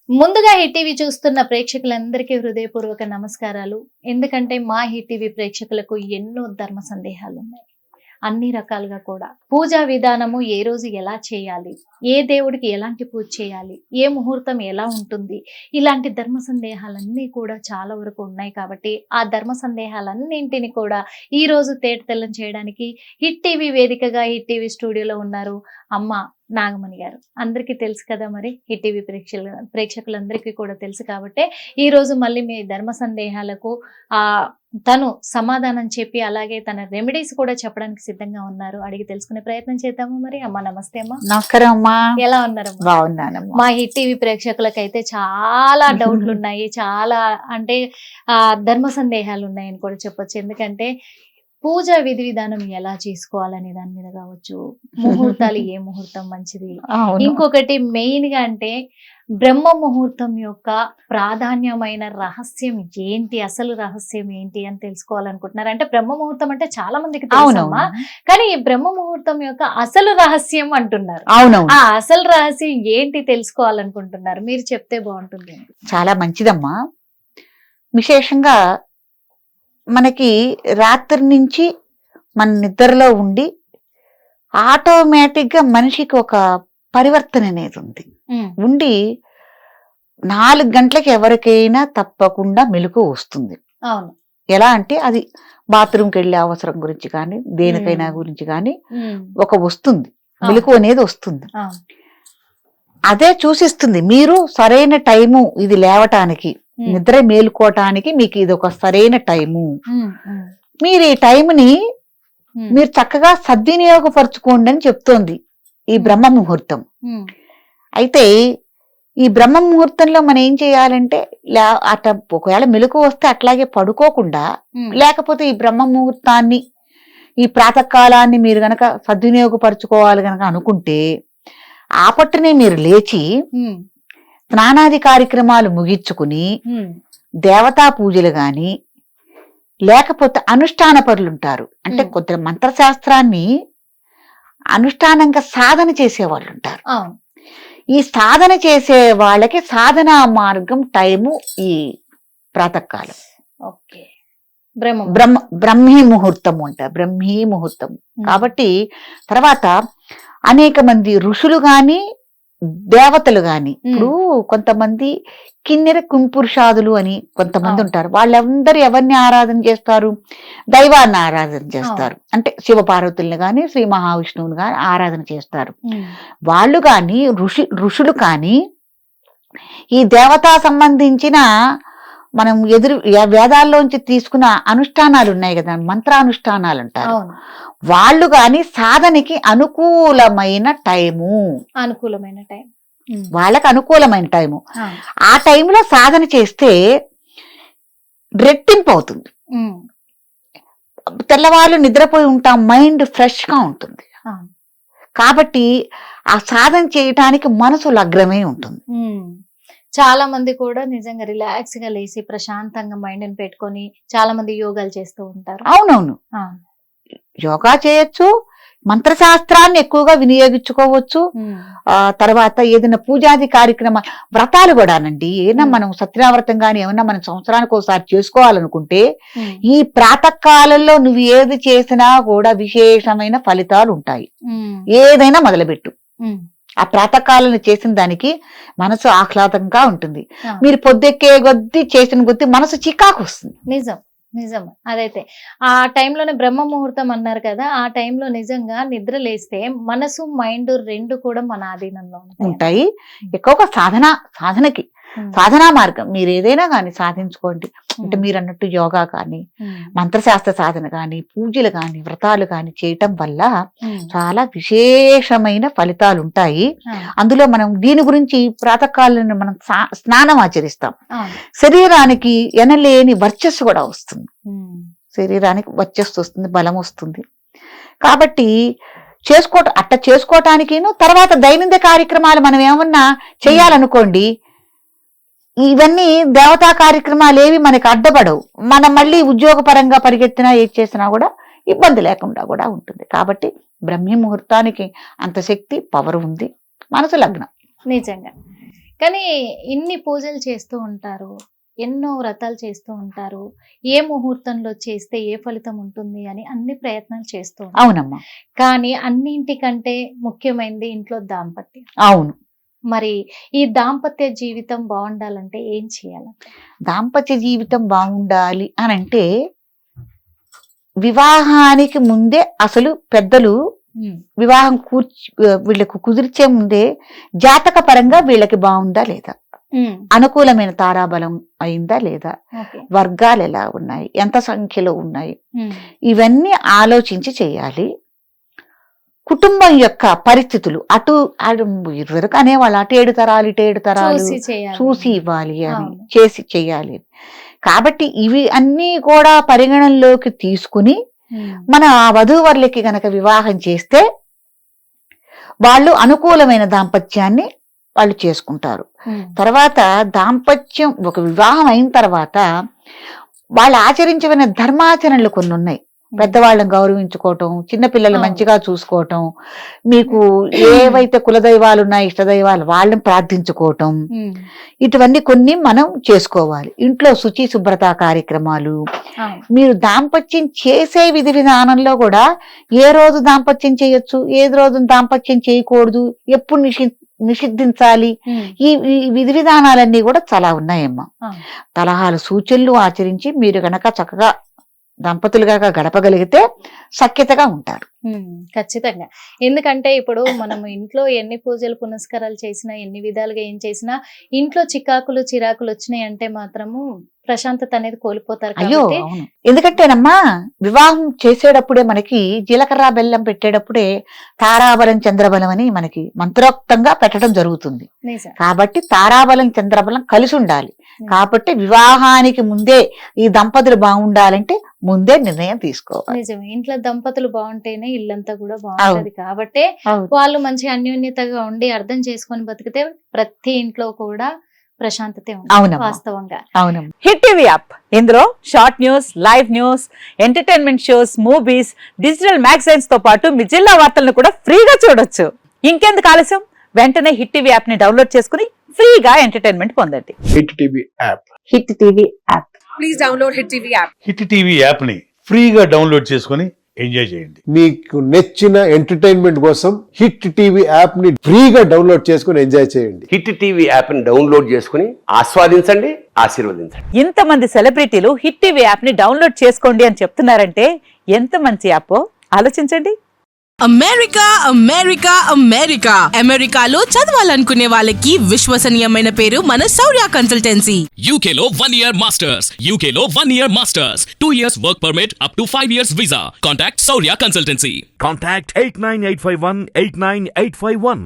ముందుగా hit TV చూస్తున్న ప్రేక్షకులందరికీ హృదయపూర్వక నమస్కారాలు. ఎందుకంటే మా హిట్ టీవీ ప్రేక్షకులకు ఎన్నో ధర్మ సందేహాలు ఉన్నాయి. అన్ని రకాలుగా కూడా పూజా విధానము ఏ రోజు ఎలా చేయాలి, ఏ దేవుడికి ఎలాంటి పూజ చేయాలి, ఏ ముహూర్తం ఎలా ఉంటుంది, ఇలాంటి ధర్మ సందేహాలన్నీ కూడా చాలా వరకు ఉన్నాయి. కాబట్టి ఆ ధర్మ సందేహాలన్నింటిని కూడా ఈ రోజు తేటతెల్లం చేయడానికి హిట్ టీవీ వేదికగా హిట్ టీవీ స్టూడియోలో ఉన్నారు అమ్మ నాగమణి గారు. అందరికీ తెలుసు కదా, మరి హిట్ టీవీ ప్రేక్షకులందరికీ కూడా తెలుసు. కాబట్టి ఈ రోజు మళ్ళీ మీ ధర్మ సందేహాలకు తను సమాధానం చెప్పి అలాగే తన రెమెడీస్ కూడా చెప్పడానికి సిద్ధంగా ఉన్నారు. అడిగి తెలుసుకునే ప్రయత్నం చేద్దాము. మరి అమ్మ నమస్తే. అమ్మా నమస్కారం అమ్మా. ఎలా ఉన్నారు? బాగున్నానమ్మా. మా హిట్ టీవీ ప్రేక్షకులకైతే చాలా డౌట్లు ఉన్నాయి, చాలా అంటే ధర్మ సందేహాలు ఉన్నాయని కూడా చెప్పొచ్చు. ఎందుకంటే పూజా విధి విధానం ఎలా చేసుకోవాలనే దాని మీద కావచ్చు, ముహూర్తాలు ఏ ముహూర్తం మంచిది, ఇంకొకటి మెయిన్ గా అంటే బ్రహ్మ ముహూర్తం యొక్క ప్రాధాన్యమైన రహస్యం ఏంటి, అసలు రహస్యం ఏంటి అని తెలుసుకోవాలనుకుంటున్నారు. అంటే బ్రహ్మ ముహూర్తం అంటే చాలా మందికి తెలుసమ్మా, కానీ ఈ బ్రహ్మ ముహూర్తం యొక్క అసలు రహస్యం అంటున్నారు. ఆ అసలు రహస్యం ఏంటి తెలుసుకోవాలనుకుంటున్నారు, మీరు చెప్తే బాగుంటుంది. చాలా మంచిదమ్మా. విశేషంగా మనకి రాత్రి నుంచి మన నిద్రలో ఉండి ఆటోమేటిక్ గా మనిషికి ఒక పరివర్తన అనేది ఉండి 4 గంటలకి ఎవరికైనా తప్పకుండా మెలకు వస్తుంది. ఎలా అంటే అది బాత్రూమ్కి వెళ్ళే అవసరం గురించి కానీ దేనికైనా గురించి కానీ ఒక వస్తుంది, మెలకు అనేది వస్తుంది. అదే చూసిస్తుంది మీరు సరైన టైము ఇది లేవటానికి, నిద్ర మేలుకోవటానికి మీకు ఇది ఒక సరైన టైము. మీరు ఈ టైంని మీరు చక్కగా సద్వినియోగపరచుకోండి అని చెప్తోంది ఈ బ్రహ్మ ముహూర్తం. అయితే ఈ బ్రహ్మ ముహూర్తంలో మనం ఏం చేయాలంటే ఒకవేళ మెలకు వస్తే అట్లాగే పడుకోకుండా, లేకపోతే ఈ బ్రహ్మ ముహూర్తాన్ని ఈ ప్రాతకాలాన్ని మీరు గనక సద్వినియోగపరచుకోవాలి గనక అనుకుంటే ఆ పట్టునే మీరు లేచి స్నానాది కార్యక్రమాలు ముగించుకుని దేవతా పూజలు గాని, లేకపోతే అనుష్ఠాన పరులు ఉంటారు. అంటే కొంత మంత్రశాస్త్రాన్ని అనుష్ఠానంగా సాధన చేసేవాళ్ళు ఉంటారు. ఈ సాధన చేసే వాళ్ళకి సాధనా మార్గం టైము ఈ ప్రాతకాలం. బ్రహ్మీ ముహూర్తం అంటారు, బ్రహ్మీ ముహూర్తం. కాబట్టి తర్వాత అనేక మంది ఋషులు గాని దేవతలు గాని, ఇప్పుడు కొంతమంది కిన్నెర కుంపురుషాదులు అని కొంతమంది ఉంటారు. వాళ్ళందరూ ఎవరిని ఆరాధన చేస్తారు? దైవాన్ని ఆరాధన చేస్తారు. అంటే శివపార్వతుల్ని గాని శ్రీ మహావిష్ణువుని గాని ఆరాధన చేస్తారు. వాళ్ళు గాని ఋషులు కానీ ఈ దేవతా సంబంధించిన మనం వేదాల్లోంచి తీసుకున్న అనుష్ఠానాలు ఉన్నాయి కదా, మంత్రానుష్ఠానాలు అంటారు. వాళ్ళు గాని సాధనకి అనుకూలమైన టైము, వాళ్ళకి అనుకూలమైన టైము. ఆ టైంలో సాధన చేస్తే రెట్టింపు అవుతుంది. తెల్లవాళ్ళు నిద్రపోయి ఉంటాం, మైండ్ ఫ్రెష్ గా ఉంటుంది. కాబట్టి ఆ సాధన చేయటానికి మనసు లగ్నమై ఉంటుంది. చాలా మంది కూడా నిజంగా రిలాక్స్ గా లేసి ప్రశాంతంగా మైండ్ ని పెట్టుకొని చాలా మంది యోగాలు చేస్తూ ఉంటారు. అవునవును, యోగా చేయొచ్చు, మంత్రశాస్త్రాన్ని ఎక్కువగా వినియోగించుకోవచ్చు. తర్వాత ఏదైనా పూజాది కార్యక్రమాలు, వ్రతాలు కూడానండి. ఏదైనా మనం సత్యనావ్రతం గాని ఏమన్నా మనం సంవత్సరానికి ఒకసారి చేసుకోవాలనుకుంటే ఈ ప్రాతకాలంలో నువ్వు ఏది చేసినా కూడా విశేషమైన ఫలితాలు ఉంటాయి. ఏదైనా మొదలుపెట్టు, ఆ ప్రాతకాలను చేసిన దానికి మనసు ఆహ్లాదంగా ఉంటుంది. మీరు పొద్దెక్కే కొద్దీ చేసిన కొద్దీ మనసు చికాకు వస్తుంది. నిజం అదైతే ఆ టైంలోనే బ్రహ్మ ముహూర్తం అన్నారు కదా, ఆ టైంలో నిజంగా నిద్ర లేస్తే మనసు మైండ్ రెండు కూడా మన ఆధీనంలో ఉంటాయి. ఎక్కువగా సాధనకి సాధనా మార్గం మీరు ఏదైనా కానీ సాధించుకోండి. అంటే మీరు అన్నట్టు యోగా కానీ మంత్రశాస్త్ర సాధన కానీ పూజలు కానీ వ్రతాలు కానీ చేయటం వల్ల చాలా విశేషమైన ఫలితాలు ఉంటాయి. అందులో మనం దీని గురించి ప్రాతకాలను మనం స్నానం ఆచరిస్తాం. శరీరానికి ఎనలేని వర్చస్సు కూడా వస్తుంది, శరీరానికి వర్చస్సు వస్తుంది, బలం వస్తుంది. కాబట్టి చేసుకోవటానికి తర్వాత దైనందిన కార్యక్రమాలు మనం ఏమన్నా చేయాలనుకోండి, ఇవన్నీ దేవతా కార్యక్రమాలు ఏవి మనకి అడ్డపడవు. మనం మళ్ళీ ఉద్యోగపరంగా పరిగెత్తినా ఏది చేసినా కూడా ఇబ్బంది లేకుండా కూడా ఉంటుంది. కాబట్టి బ్రహ్మీ ముహూర్తానికి అంత శక్తి, పవర్ ఉంది. మనసు లగ్నం నిజంగా. కానీ ఇన్ని పూజలు చేస్తూ ఉంటారు, ఎన్నో వ్రతాలు చేస్తూ ఉంటారు, ఏ ముహూర్తంలో చేస్తే ఏ ఫలితం ఉంటుంది అని అన్ని ప్రయత్నాలు చేస్తూ ఉంటారు. అవునమ్మా. కానీ అన్నింటికంటే ముఖ్యమైనది ఇంట్లో దాంపత్యం. అవును. మరి ఈ దాంపత్య జీవితం బాగుండాలంటే ఏం చేయాలి? దాంపత్య జీవితం బాగుండాలి అని అంటే వివాహానికి ముందే అసలు పెద్దలు వివాహం వీళ్ళకు కుదిర్చే ముందే జాతక పరంగా వీళ్ళకి బాగుందా లేదా, అనుకూలమైన తారాబలం అయిందా లేదా, వర్గాలు ఎలా ఉన్నాయి, ఎంత సంఖ్యలో ఉన్నాయి, ఇవన్నీ ఆలోచించి చేయాలి. కుటుంబం యొక్క పరిస్థితులు అటు ఇరువరకు అనేవాళ్ళు అటు 7 తరాలు ఇటు 7 తరాలు చూసి ఇవ్వాలి అని చేసి చెయ్యాలి. కాబట్టి ఇవి అన్నీ కూడా పరిగణనలోకి తీసుకుని మన ఆ వధూవరులకి గనక వివాహం చేస్తే వాళ్ళు అనుకూలమైన దాంపత్యాన్ని వాళ్ళు చేసుకుంటారు. తర్వాత దాంపత్యం ఒక వివాహం అయిన తర్వాత వాళ్ళు ఆచరించవలసిన ధర్మాచరణలు కొన్ని ఉన్నాయి. పెద్దవాళ్ళని గౌరవించుకోవటం, చిన్నపిల్లలు మంచిగా చూసుకోవటం, మీకు ఏవైతే కులదైవాలు ఉన్నాయి ఇష్టదైవాలు వాళ్ళని ప్రార్థించుకోవటం, ఇటువన్నీ కొన్ని మనం చేసుకోవాలి. ఇంట్లో శుచి శుభ్రత కార్యక్రమాలు, మీరు దాంపత్యం చేసే విధి విధానంలో కూడా ఏ రోజు దాంపత్యం చేయొచ్చు, ఏ రోజు దాంపత్యం చేయకూడదు, ఎప్పుడు నిషిద్ధించాలి, ఈ విధి విధానాలన్నీ కూడా చాలా ఉన్నాయమ్మా. సలహాలు సూచనలు ఆచరించి మీరు గనక చక్కగా దంపతులుగా గడపగలిగితే సఖ్యతగా ఉంటారు. ఖచ్చితంగా. ఎందుకంటే ఇప్పుడు మనము ఇంట్లో ఎన్ని పూజలు పునస్కారాలు చేసినా, ఎన్ని విధాలుగా ఏం చేసినా, ఇంట్లో చికాకులు చిరాకులు వచ్చినాయి అంటే మాత్రము ప్రశాంతత అనేది కోల్పోతారు. అయ్యో, ఎందుకంటేనమ్మా వివాహం చేసేటప్పుడే మనకి జీలకర్ర బెల్లం పెట్టేటప్పుడే తారాబలం చంద్రబలం అని మనకి మంత్రోక్తంగా పెట్టడం జరుగుతుంది. కాబట్టి తారాబలం చంద్రబలం కలిసి ఉండాలి. కాబట్టి వివాహానికి ముందే ఈ దంపతులు బాగుండాలంటే ముందే నిర్ణయం తీసుకోవాలి. నిజమే. ఇంట్లో దంపతులు బాగుంటేనే ఇల్లంతా కూడా బాగుంటది. కాబట్టి వాళ్ళు మంచి అన్యోన్యతగా ఉండి అర్థం చేసుకొని బతికితే ప్రతి ఇంట్లో కూడా ప్రశాంతతే ఉంది. వాస్తవంగా అవును. హిట్ టీవీ యాప్, ఇందులో short news, live news, entertainment shows, movies, digital magazines తో పాటు మీ జిల్లా వార్తలను కూడా ఫ్రీగా చూడొచ్చు. ఇంకెందుకు ఆలస్యం, వెంటనే హిట్ టీవీ యాప్ ని డౌన్లోడ్ చేసుకుని ఫ్రీగా ఎంటర్టైన్మెంట్ పొందండి. Hit TV app. Hit TV app. Please download hit TV app. Hit TV app ని ఫ్రీగా డౌన్లోడ్ చేసుకుని ఎంజాయ్ చేయండి. మీకు నచ్చిన ఎంటర్టైన్మెంట్ కోసం హిట్ టీవీ యాప్ ని ఫ్రీగా డౌన్లోడ్ చేసుకుని ఎంజాయ్ చేయండి. హిట్ టీవీ యాప్ ని డౌన్లోడ్ చేసుకుని ఆస్వాదించండి, ఆశీర్వదించండి. ఇంతమంది సెలబ్రిటీలు హిట్ టీవీ యాప్ ని డౌన్లోడ్ చేసుకోండి అని చెప్తున్నారంటే ఎంత మంచి యాప్ ఆలోచించండి. అమెరికా అమెరికా అమెరికా అమెరికాలో చదవాలనుకునే వాళ్ళకి విశ్వసనీయమైన పేరు మన శౌర్య కన్సల్టెన్సీ. UK లో 1 year masters, UK లో 1 year masters, 2 years work permit up to 5 years visa. Contact Saurya Consultancy. Contact 89851 89851.